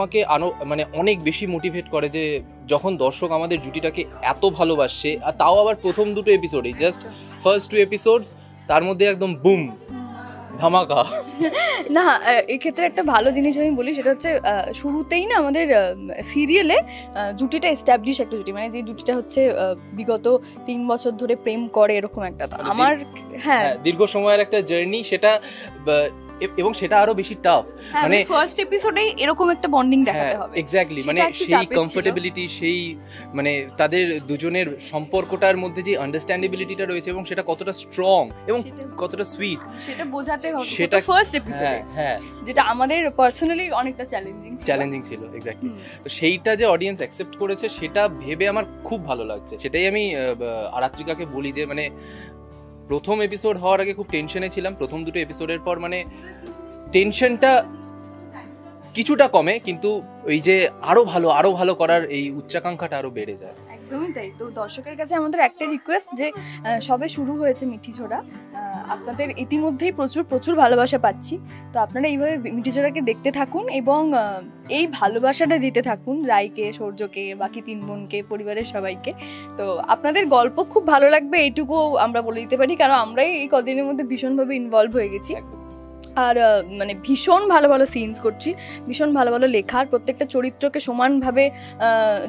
আমাকে মানে অনেক বেশি মোটিভেট করে যে যখন দর্শক আমাদের জুটিটাকে এত ভালোবাসছে, আর তাও আবার প্রথম দুটো এপিসোডে, জাস্ট ফার্স্ট 2 এপিসোডস, তার মধ্যে একদম বুম ধামাকা। না, এক্ষেত্রে একটা ভালো জিনিস আমি বলি, সেটা হচ্ছে শুরুতেই না আমাদের সিরিয়ালে জুটিটা এস্টাবলিশ একটা জুটি, মানে যে জুটিটা হচ্ছে বিগত 3 বছর ধরে প্রেম করে এরকম একটা। তো আমার হ্যাঁ দীর্ঘ সময়ের একটা জার্নি সেটা, এবং সেটা আরো বেশি টাফ। মানে ফার্স্ট এপিসোডেই এরকম একটা বন্ডিং দেখাতে হবে। এক্স্যাক্টলি, মানে সেই কমফোর্টেবিলিটি, সেই মানে তাদের দুজনের সম্পর্কটার মধ্যে যে আন্ডারস্ট্যান্ডেবিলিটিটা রয়েছে এবং সেটা কতটা স্ট্রং এবং কতটা সুইট সেটা বোঝাতে হবে সেটা ফার্স্ট এপিসোডে। হ্যাঁ, যেটা আমাদের পার্সোনালি অনেকটা চ্যালেঞ্জিং ছিল। এক্স্যাক্টলি। তো সেইটা যে অডিয়েন্স অ্যাকসেপ্ট করেছে সেটা ভেবে আমার খুব ভালো লাগছে। সেটাই আমি আরাত্রিকাকে বলি যে মানে প্রথম এপিসোড হওয়ার আগে খুব টেনশনে ছিলাম, প্রথম দুটো এপিসোডের পর মানে টেনশনটা কিছুটা কমে, কিন্তু ওই যে আরো ভালো করার এই উচ্চাকাঙ্ক্ষাটা আরো বেড়ে যায়। একদমই তাই। তো দর্শকের কাছে আমাদের একটা রিকোয়েস্ট যে সবে শুরু হয়েছে মিঠি ছোড়া, আপনাদের ইতিমধ্যেই প্রচুর ভালোবাসা পাচ্ছি। তো আপনারা এইভাবে মিঠি ছোড়াকে দেখতে থাকুন এবং এই ভালোবাসাটা দিতে থাকুন রাইকে, সৌর্যকে, বাকি 3 বোনকে, পরিবারের সবাইকে। তো আপনাদের গল্প খুব ভালো লাগবে, এইটুকু আমরা বলে দিতে পারি, কারণ আমরাই এই কদিনের মধ্যে ভীষণভাবে ইনভলভ হয়ে গেছি। আর মানে ভীষণ ভালো সিনস করছি, ভীষণ ভালো লেখার, প্রত্যেকটা চরিত্রকে সমানভাবে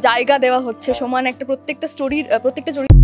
জায়গা দেওয়া হচ্ছে, সমান একটা প্রত্যেকটা স্টোরির প্রত্যেকটা চরিত্র